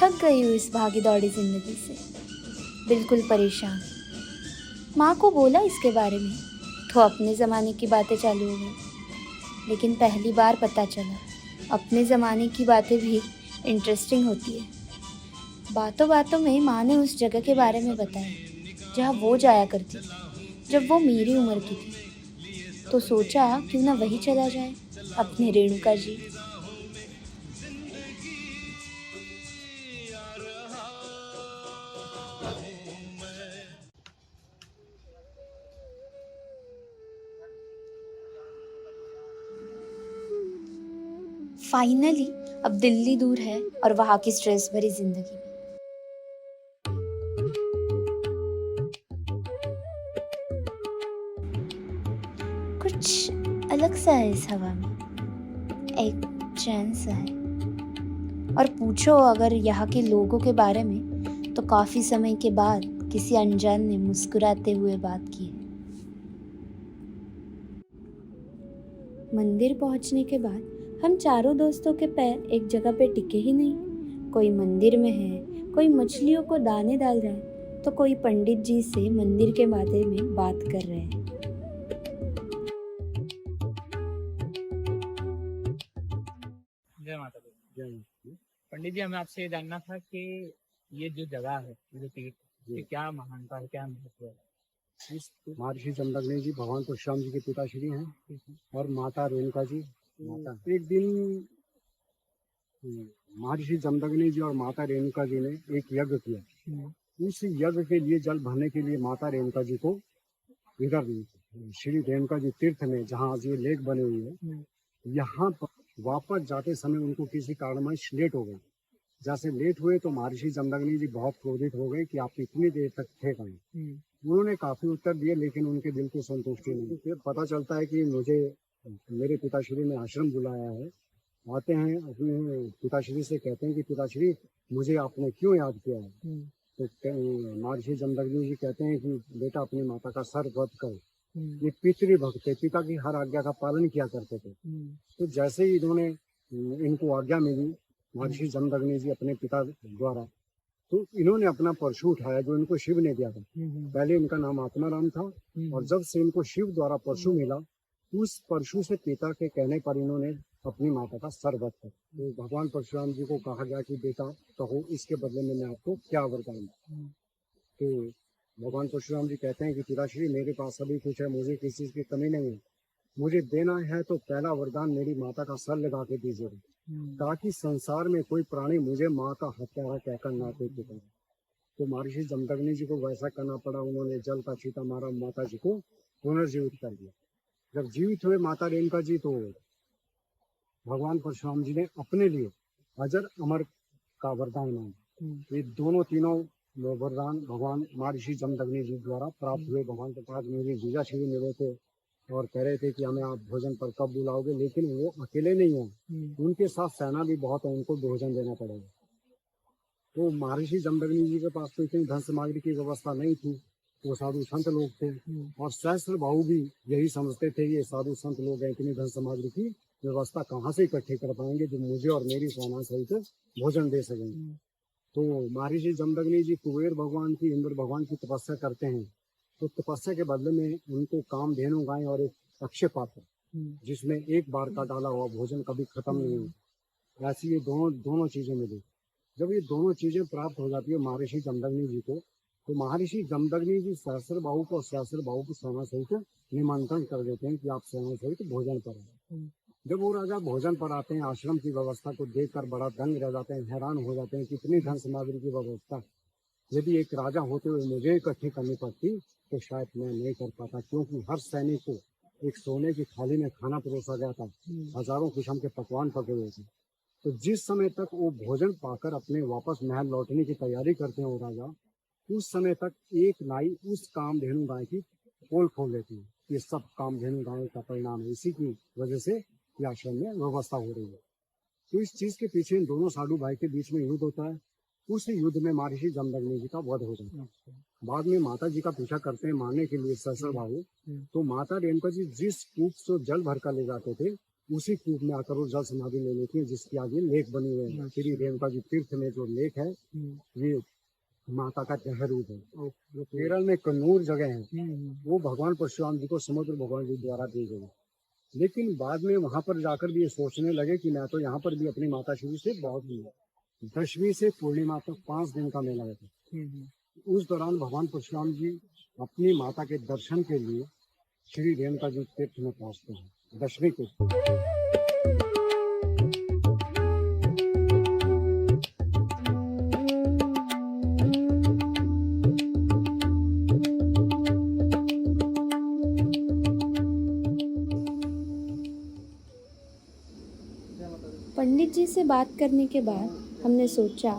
थक गई हूँ इस भागी दौड़ी जिंदगी से, बिल्कुल परेशान। माँ को बोला इसके बारे में तो अपने ज़माने की बातें चालू हो गई। लेकिन पहली बार पता चला अपने ज़माने की बातें भी इंटरेस्टिंग होती है। बातों बातों में माँ ने उस जगह के बारे में बताया जहाँ वो जाया करती थी जब वो मेरी उम्र की थी। तो सोचा क्यों ना वही चला जाए, अपने रेणुका जी। फाइनली अब दिल्ली दूर है और वहाँ की स्ट्रेस भरी जिंदगी भी। कुछ अलग सा है इस हवा में, एक चैन सा है। और पूछो अगर यहाँ के लोगों के बारे में तो काफी समय के बाद किसी अनजान ने मुस्कुराते हुए बात की है। मंदिर पहुंचने के बाद हम चारों दोस्तों के पैर एक जगह पे टिके ही नहीं। कोई मंदिर में है, कोई मछलियों को दाने डाल रहा है, तो कोई पंडित जी से मंदिर के बारे में बात कर रहे हैं। जय माता दी। जय माता दी। पंडित जी, हमें आपसे ये जानना था कि ये जो जगह है, ये जो पीठ, ये क्या महानता है, क्या महत्व है? इस महर्षि जमदग्नि जी भगवान परशुराम जी के पिताश्री हैं और माता रेणुका जी माता। एक दिन महर्षि जमदग्नि जी और माता रेणुका जी ने एक यज्ञ किया। उस यज्ञ के लिए जल भरने के लिए माता रेणुका जी को इधर श्री रेणुका जी तीर्थ में, जहाँ आज ये लेक बने हुई है, यहाँ पर वापस जाते समय उनको किसी कारणवश लेट हो गई। जैसे लेट हुए तो महर्षि जमदग्नि जी बहुत क्रोधित हो गए कि आप इतनी देर तक थे कहीं। उन्होंने काफी उत्तर दिए लेकिन उनके दिल को संतुष्टि नहीं। फिर पता चलता है कि मुझे मेरे पिताश्री ने आश्रम बुलाया है। आते हैं, अपने पिताश्री से कहते हैं कि पिताश्री मुझे आपने क्यों याद किया है। तो महर्षि जमदग्नि जी कहते हैं कि बेटा अपनी माता का सर वध कर। ये पितृ भक्त थे, पिता की हर आज्ञा का पालन किया करते थे। तो जैसे ही इन्होंने इनको आज्ञा मिली महर्षि जमदग्नि जी अपने पिता द्वारा, तो इन्होंने अपना परशु उठाया जो इनको शिव ने दिया था। पहले इनका नाम आत्माराम था और जब से इनको शिव द्वारा परशु मिला, उस परशु से पिता के कहने पर इन्होंने अपनी माता का सर वध कर। तो भगवान परशुराम जी को कहा गया कि बेटा कहो इसके बदले में मैं आपको क्या वरदान दूं। तो भगवान परशुराम जी कहते हैं कि पिताश्री मेरे पास सभी कुछ है, मुझे किसी चीज की कमी नहीं है। मुझे देना है तो पहला वरदान मेरी माता का सर लगा के दीजिएगा, ताकि संसार में कोई प्राणी मुझे माँ का हत्यारा कहकर ना देखे। तो महर्षि जमदग्नि जी को वैसा करना पड़ा। उन्होंने जल का छींटा मारा, माता जी को पुनर्जीवित कर दिया। जब जीवित हुए माता रेणुका जी, तो भगवान परशुराम जी ने अपने लिए अजर अमर का वरदान मांगा। ये दोनों तीनों वरदान भगवान महर्षि जमदग्नि जी द्वारा प्राप्त हुए। भगवान के पास मेरे जीजा श्री मिले थे और कह रहे थे कि हमें आप भोजन पर कब बुलाओगे, लेकिन वो अकेले नहीं हैं, उनके साथ सेना भी बहुत है, उनको भोजन देना पड़ेगा। तो महर्षि जमदग्नि जी के पास तो इतनी धन सामग्री की व्यवस्था नहीं थी, वो साधु संत लोग थे और सहस्त्र भाऊ भी यही समझते थे ये साधु संत लोग हैं, इतनी धन सामग्री की व्यवस्था कहाँ से इकट्ठी कर पाएंगे जो मुझे और मेरी सेना सहित भोजन दे सकेंगे। तो महर्षि जमदग्नि जी कुबेर भगवान की, इंद्र भगवान की तपस्या करते हैं। तो तपस्या के बदले में उनको कामधेनु गाय और एक अक्षय पात्र जिसमें एक बार का डाला हुआ भोजन कभी खत्म नहीं हो, ऐसी ये दोनों चीजें मिली। जब ये दोनों चीजें प्राप्त हो जाती है महर्षि जमदग्नि जी को, तो महर्षि जमदग्नि जी सहस्त्र बाहु को सहस्त्र बाहु की सेना सहित निमंत्रण कर देते हैं कि आप सेना सहित भोजन करें। जब वो राजा भोजन पर आते हैं, आश्रम की व्यवस्था को देखकर बड़ा दंग रह जाते हैं, हैरान हो जाते हैं कितनी धन सामग्री की व्यवस्था। यदि एक राजा होते हुए मुझे इकट्ठी करनी पड़ती तो शायद मैं नहीं कर पाता, क्योंकि हर सैनिक को एक सोने की थाली में खाना परोसा गया था, हजारों किस्म के पकवान पके हुए थे। तो जिस समय तक वो भोजन पाकर अपने वापस महल लौटने की तैयारी करते हैं वो राजा, उस समय तक एक नाई उस कामधेनु गाय की पोल खोल लेती है। ये सब कामधेनु गाय का परिणाम है, इसी की वजह से आश्रम में व्यवस्था हो रही है। तो इस चीज के पीछे इन दोनों साधु भाई के बीच में युद्ध होता है। उस युद्ध में महर्षि जमदग्नि जी का वध हो जाता है। बाद में माता जी का पीछा करते हैं मारने के लिए सहस्त्र भाऊ। तो माता रेणुका जी जिस कूप से जल भर कर ले जाते थे, उसी कूप में आकर वो जल समाधि ले लेती है, जिसके आगे लेक बने हुए हैं। श्री रेणुका जी तीर्थ में जो लेक है, ये माता का जहर रूप है। जो केरल में कन्नूर जगह है, वो भगवान परशुराम जी को समुद्र भगवान जी द्वारा दी गई। लेकिन बाद में वहां पर जाकर भी ये सोचने लगे कि मैं तो यहाँ पर भी अपनी माता श्री से बहुत ली। 10वीं से पूर्णिमा तक 5 दिन का मेला रहता है। उस दौरान भगवान परशुराम जी अपनी माता के दर्शन के लिए श्री रेणुका जी तीर्थ में पहुंचते हैं 10वीं को। पंडित जी से बात करने के बाद हमने सोचा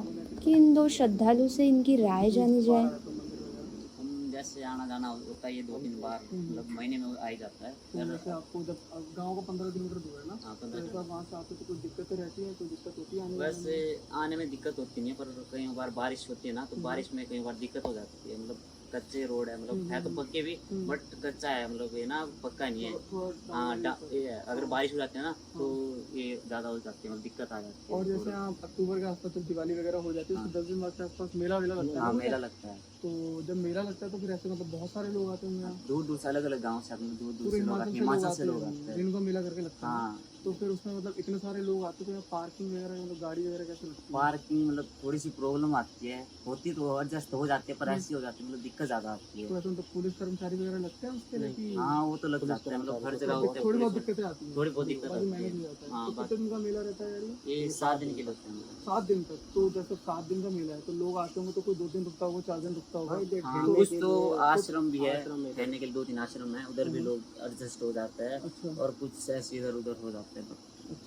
कि इन दो श्रद्धालु से इनकी राय जानी जाए। हम जैसे आना जाना होता है, ये 2-3 बार मतलब महीने में आ ही जाता है। तो जैसे आपको जब गांव का 15 किलोमीटर दूर है ना, हाँ, तो 15 एक बार वहाँ से आते तो कोई दिक्कतें रहती है, कोई दिक्कत होती है आने जाने वैसे आने में दिक्कत होती नहीं है, पर कई बार बारिश होती है ना, तो बारिश में कई बार दिक्कत हो जाती है। मतलब कच्चे रोड है, मतलब है तो पक्के भी, बट कच्चा है, मतलब ये ना पक्का नहीं है। में? थोड़ा हाँ, ये है, अगर बारिश हो जाती है ना तो ये ज़्यादा हो जाती है, मतलब दिक्कत आ जाती है। और जैसे आप अक्टूबर के आसपास जब दिवाली वगैरह हो जाती है, उसके 10 दिन बाद के आसपास मेला वेला लगता हाँ, है। मेला लगता है। तो जब मेला लगता है तो फिर ऐसे मतलब बहुत सारे लोग आते हैं यहाँ, दूर दूर से अलग अलग गाँव से, दूर दूर पूरे से लोग आते हैं, हिमाचल से लोग आते हैं। दिन को मेला करके लगता है। हाँ, तो फिर उसमें मतलब इतने सारे लोग आते हैं, तो पार्किंग वगैरह मतलब गाड़ी वगैरह कैसे लगती है? पार्किंग मतलब थोड़ी सी प्रॉब्लम आती है, होती तो एडजस्ट हो जाती है, पर ऐसी हो जाती है, मतलब दिक्कत ज़्यादा आती है। तो ऐसे मतलब पुलिस कर्मचारी वगैरह लगते हैं उसके लिए कि हाँ, वो तो लग जाता है, मतलब हर जगह होते हैं थोड़ी बहुत पुलिस। दिक्कतें आती हैं? थोड़ी बहुत दिक्कत बाकी आती मैनेज है। हो जाता है। हाँ, तो कितने दिन का मेला रहता है ये? ये 7 दिन के लगते हैं। 7 दिन तक। तो जैसे 7 दिन का मेला है तो लोग आते होंगे, तो कोई 2 दिन रुकता होगा, 4 दिन रुकता होगा। हाँ, कुछ तो आश्रम भी है, रहने के लिए 2-3 आश्रम है, उधर भी लोग एडजस्ट हो जाते हैं, अच्छा। और कुछ ऐसे इधर उधर हो जाते हैं।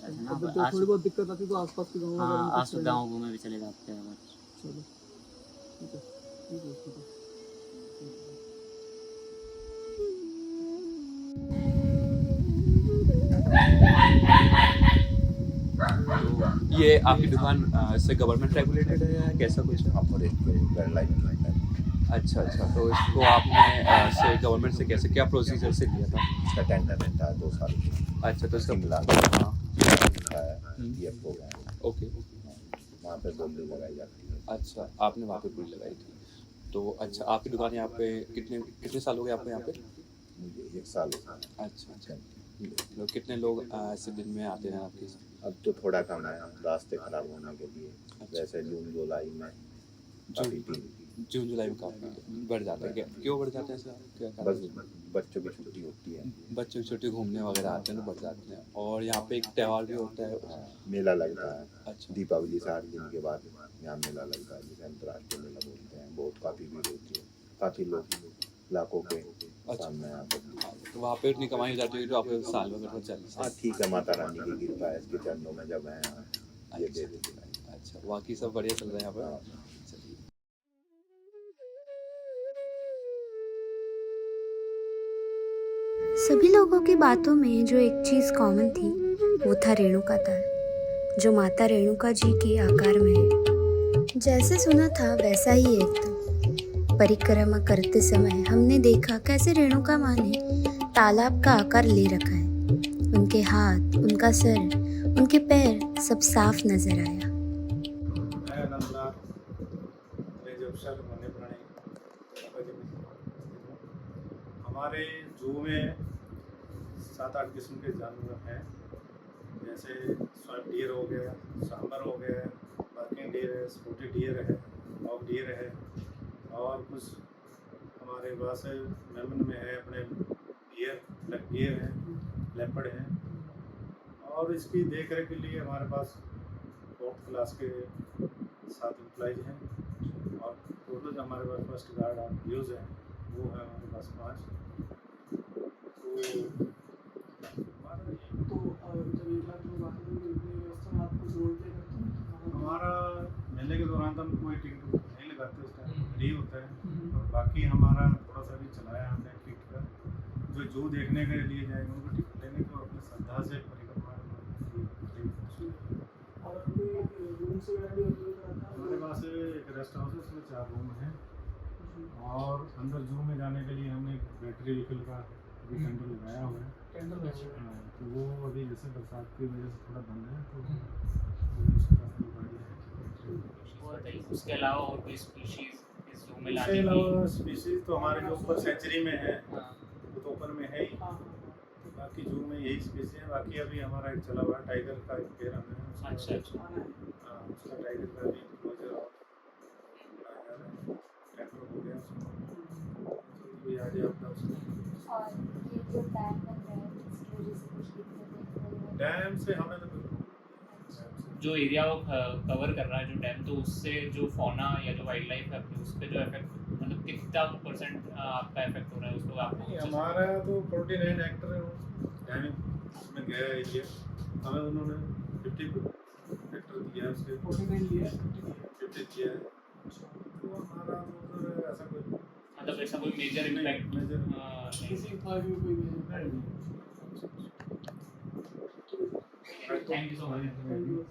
ऐसे ना, अब पर जब थोड़ी बहुत दिक्कत आती है तो आसपास के गाँव वगैरह में हाँ, कुछ आस गाँव में भी चले जाते हैं। चलो ठीक है, ठीक है, ठीक है। ये आपकी दुकान से गवर्नमेंट रेगुलेटेड है या कैसा कुछ? अच्छा अच्छा, तो इसको आपने से गवर्नमेंट से कैसे, क्या प्रोसीजर से लिया था? इसका टेंडर रहता है 2 साल के। अच्छा, तो इसका शिमला हाँ, DF हो गया, ओके। वहाँ पे बोली लगाई जाती है। अच्छा, आपने वहाँ पे बोली लगाई थी। तो अच्छा, आपकी दुकान यहाँ पे कितने कितने साल हो गए आपको यहाँ पे? मुझे 1 साल हो गया। अच्छा अच्छा, तो कितने लोग ऐसे दिन में आते हैं आपके? अब तो थोड़ा कम है, रास्ते खराब होने के लिए। वैसे जून जुलाई में काफी भीड़, जून जुलाई में काफ़ी बढ़ जाता है। क्यों बढ़ जाते हैं सर, क्या कारण बस है? बच्चों की छुट्टी होती है, बच्चों की छुट्टी घूमने वगैरह आते हैं तो बढ़ जाते हैं। और यहाँ पे एक त्यौहार भी होता है। मेला लगता है। अच्छा, दीपावली से 8 दिन के बाद यहाँ मेला लगता है, जिसे अंतर्राष्ट्रीय मेला बोलते हैं। बहुत काफी भीड़ होती है, काफी लोग लाखों के सामने आते हैं। हाँ, तो वहाँ पे इतनी कमाई हो जाती है तो आपको साल में तो चल। हाँ ठीक है, माता रानी की कृपा है, इसके चरणों में जब है ये दे देती है। अच्छा, बाकी सब बढ़िया चल रहा है यहाँ पर। हाँ। चलिए। सभी लोगों की बातों में जो एक चीज़ कॉमन थी वो था रेणुका ताल, जो माता रेणुका जी के आकार में है। जैसे सुना था वैसा ही एकदम। परिक्रमा करते समय हमने देखा कैसे रेणुका माँ ने तालाब का आकार ले रखा है। उनके हाथ, उनका सर, उनके पैर सब साफ नजर आया। मैं अनंतनाग रेजर्वेशन वन्य प्राणी हमारे जू में 7-8 किस्म के जानवर हैं, जैसे स्वर्प डियर हो गया, सांबर हो गया, पार्किंग डियर है, स्पॉटेड डियर है, ऑफ डियर है, और कुछ हमारे पास मेमन में है अपने डियर, ब्लैक डियर है, लेपर्ड है। और इसकी देख रेख के लिए हमारे पास 4th क्लास के 7 एम्प्लॉइज हैं, और टोटल जो हमारे पास फर्स्ट गार्ड ऑफ यूज़ है वो है हमारे पास 5। तो जब 1 लाख लोग आते हैं तो इतनी व्यवस्था में आप कुछ रोल प्ले करते हैं? हमारा मेले के दौरान तो हम कोई टिकट नहीं लगाते, उस टाइम फ्री होता है। और बाकी हमारा थोड़ा सा भी चलाया हमने टिकट का, जो जू देखने के लिए जाएंगे उनको टिकट लेंगे तो अपने श्रद्धा से परिक्रमा और कोई रूम्स वगैरह भी अवेलेबल कराता है? हमारे पास एक रेस्ट हाउस है, उसमें 4 रूम हैं। और अंदर जू में जाने के लिए हमने बैटरी व्हीकल का अभी कैंडल लगाया हुआ है। कैंडल तो वो अभी जैसे बरसात की वजह से थोड़ा बंद है, तो वही उसका अपनी गाड़ी है। और बताइए, उसके अलावा और कोई स्पीशीज इस जू में इसके लाने की? अलावा स्पीसीज तो हमारे जो ऊपर सेंचुरी में है, हाँ, वो तो ऊपर में है ही। हाँ बाकी जू में यही स्पीसी है। बाकी अभी हमारा एक चला हुआ है टाइगर का एक पेड़ हमें उसका- अच्छा अच्छा। हाँ, उसका टाइगर का भी क्लोजर और बनाया जा रहा है। टेंडर हो गया उसमें, तो कोई आ जाए अपना उसको। और ये जो डैम बन रहा है इसकी वजह से कुछ दिक्कतें डैम से हमें तो जो एरिया वो कवर कर रहा है जो डैम, तो उससे जो फौना या जो वाइल्ड लाइफ है अपनी, उस पर जो इफेक्ट, मतलब कितना % आपका इफेक्ट हो रहा है उसको आपको? नहीं, हमारा तो 49 हेक्टर है वो डैम उसमें गया एरिया। हमें उन्होंने 50 हेक्टर दिया है, उसके 49 लिया 50 दिया है। तो हमारा तो उधर ऐसा कोई मतलब ऐसा कोई मेजर इम्पैक्ट मेजर किसी का भी कोई नहीं। Thank you so much. Thank you.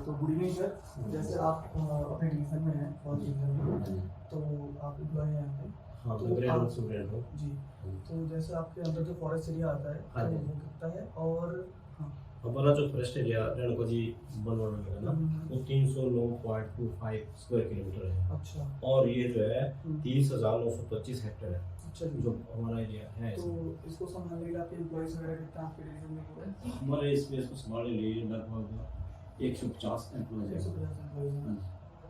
तो गुड इवनिंग सर, जैसे आप अपने डिवीजन में हैं और डिवीजन में, तो आप एम्प्लॉय हैं यहाँ पे। हाँ, तो मैं ग्रेड आप- वन स्टूडेंट हूँ। जी, तो जैसे आपके अंदर जो फॉरेस्ट एरिया आता है हाँ तो जी। वो कितना है? और हाँ हमारा जो फॉरेस्ट एरिया रेणुका जी बनवाना है ना, वो 309.25 स्क्वायर किलोमीटर है। अच्छा और ये जो है हम्म। 30,925 हेक्टेयर है अच्छा जी। जो हमारा एरिया है। तो इसको संभालने के लिए आपके एम्प्लॉयज वगैरह कितना आपके डिवीजन में हुए? हमारे इस स्पेस को संभालने के लिए लगभग 150 एम्प्लॉयज हैं। 150 एम्प्लॉयज हैं।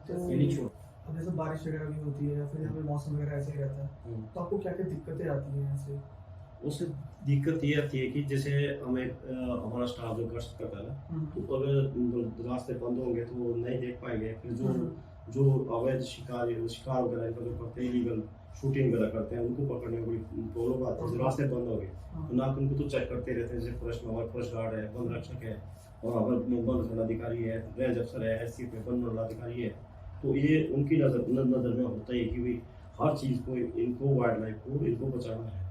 तो वेरी छोट। अब जैसे बारिश वगैरह भी होती है या फिर यहाँ पे मौसम वगैरह ऐसे ही रहता है, तो आपको क्या क्या दिक्कतें आती हैं यहाँ से? उससे दिक्कत ये आती है कि जैसे हमें हमारा स्टाफ जो गश्त करता है ना, तो अगर रास्ते बंद होंगे तो वो नहीं देख पाएंगे। फिर जो अवैध शिकार वगैरह इनका जो करते हैं, इलीगल शूटिंग वगैरह करते हैं, उनको पकड़ने में बड़ी प्रॉब्लम आती है। जैसे रास्ते बंद हो गए तो ना उनको तो चेक करते रहते हैं। जैसे फॉरेस्ट में हमारे फॉरेस्ट गार्ड है, वन रक्षक है, और हमारे वन अधिकारी है, रेंज अफसर है, एस पे वन अधिकारी है। तो ये उनकी नज़र में होता है कि भाई हर चीज़ को इनको वाइल्ड लाइफ को इनको बचाना है।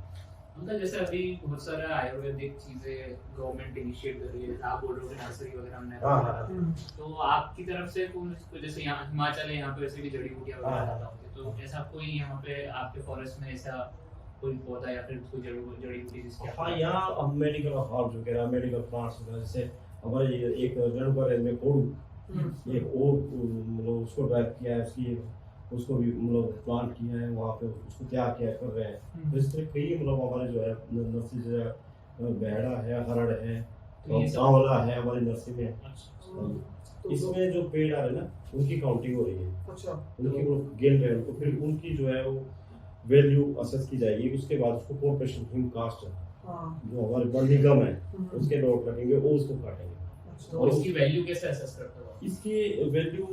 मतलब जैसे अभी बहुत सारा आयुर्वेदिक चीजें गवर्नमेंट इनिशिएट कर रही है, आप बोल रहे हो कि नर्सरी वगैरह हमने हाँ। तो आपकी तरफ से कौन, जैसे यहाँ हिमाचल है, यहाँ पे वैसे भी जड़ी बूटियां वगैरह हाँ। ज्यादा होती है, तो ऐसा कोई यहाँ पे आपके फॉरेस्ट में ऐसा कोई पौधा या फिर कोई जड़ी बूटी जिसकी हाँ, यहाँ अब मेडिकल हर्ब्स वगैरह, मेडिकल प्लांट्स वगैरह, जैसे हमारे ये एक रेणुका रेंज में कोड़ू एक और मतलब उसको ड्राइव किया है, उसको भी मतलब प्लांट किया है, वहाँ पे उसको तैयार किया कर रहे हैं। तो इस तरह कई मतलब हमारे जो है नर्सरी जो है भेड़ा है, हरड़ है, सांवला है हमारी नर्सरी में। तो इसमें जो पेड़ आ रहे हैं ना, उनकी काउंटिंग हो रही है, अच्छा उनकी वो गिन रहे हैं उनको। फिर उनकी जो है वो वैल्यू असेस की जाएगी। उसके बाद उसको कॉर्पोरेशन हिम कास्ट हाँ जो हमारे वन निगम है उसके नोट लगेंगे, वो उसको काटेंगे। अच्छा तो इसकी वैल्यू कैसे असेस करते हो? इसकी वैल्यू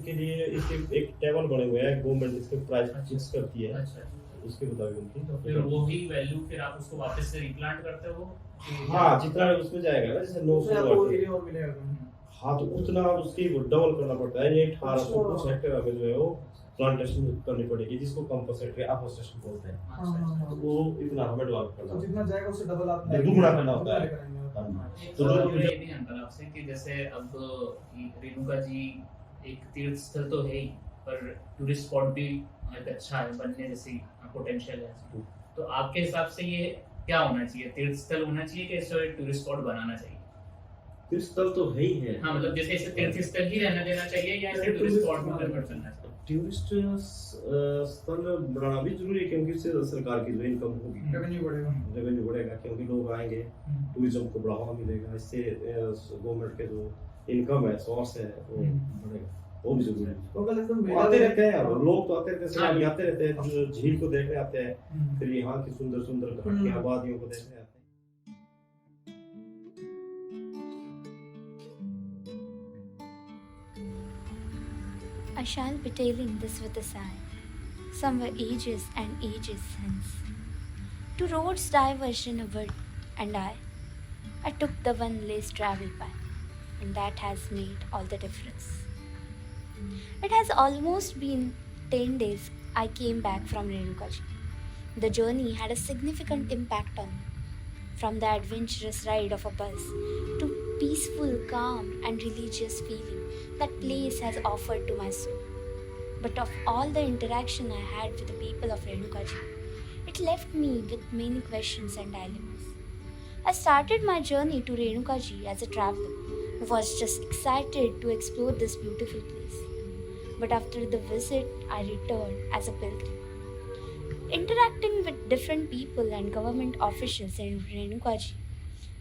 के लिए इसके एक टेबल बने हुए हैं, गवर्नमेंट इसके प्राइस फिक्स करती है, अच्छा, उसके मुताबिक उनकी। तो फिर वही वैल्यू फिर आप उसको वापस से रिप्लांट करते हो? हाँ, जितना उसमें जाएगा ना, जैसे 900 आपको एरिया और मिलेगा। हाँ, तो उतना उसकी डबल करना पड़ता है। ये 1800 कुछ हेक्टेयर हमें जो है वो प्लांटेशन करनी पड़ेगी, जिसको कंपनसेटरी एफोरेस्टेशन बोलते हैं। अच्छा, तो वो इतना हमें डेवलप करना तो जितना जाएगा उससे डबल आप दुगुना करना होता है। करेंगे। हाँ। तो ये भी जानता आपसे कि जैसे अब रेणुका जी एक तीर्थ स्थल तो है ही, पर टूरिस्ट स्पॉट भी एक अच्छा है, बनने जैसी पोटेंशियल है। तो आपके हिसाब से ये क्या होना चाहिए? तीर्थ स्थल होना चाहिए कि इसे टूरिस्ट स्पॉट बनाना चाहिए? तीर्थ स्थल तो है ही है। हाँ, मतलब जैसे इसे तीर्थ स्थल ही रहने देना चाहिए या इसे टूरिस्ट स्पॉट में कन्वर्ट करना चाहिए? टूरिस्ट स्थल बनाना भी जरूरी है, क्योंकि इससे सरकार की जो इनकम होगी, रेवेन्यू बढ़ेगा। रेवेन्यू बढ़ेगा, क्योंकि लोग आएंगे, टूरिज्म को बढ़ावा मिलेगा। इससे गवर्नमेंट के जो इनकम है, सोर्स है, वो बढ़ेगा। वो भी जरूरी है। तो कल एकदम वो मेला आते रहते हैं, लोग तो आते रहते हैं, हाँ। सैलानी आते रहते हैं, जो झील को देखने आते हैं, फिर यहाँ की सुंदर सुंदर घाट की आबादियों को देखने आते हैं। I shall be telling this with a sigh, somewhere ages and ages since. To roads diversion a wood, and I took the one less traveled by, and that has made all the difference. It has almost been 10 days I came back from Renukaji. The journey had a significant impact on me. From the adventurous ride of a bus to peaceful, calm, and religious feeling that place has offered to my soul. But of all the interaction I had with the people of Renukaji, it left me with many questions and dilemmas. I started my journey to Renukaji as a traveler who was just excited to explore this beautiful place. But after the visit, I returned as a pilgrim. Interacting with different people and government officials in Renukaji,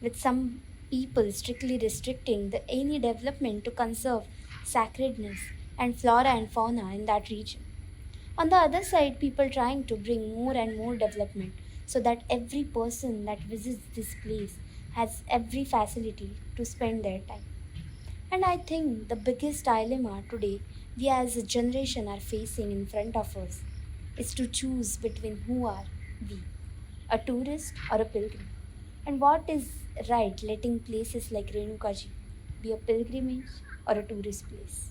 with some people strictly restricting any development to conserve sacredness and flora and fauna in that region. On the other side, people trying to bring more and more development so that every person that visits this place has every facility to spend their time. And I think the biggest dilemma today we as a generation are facing in front of us is to choose between who are we, a tourist or a pilgrim. And what is right, letting places like Renukaji be a pilgrimage or a tourist place?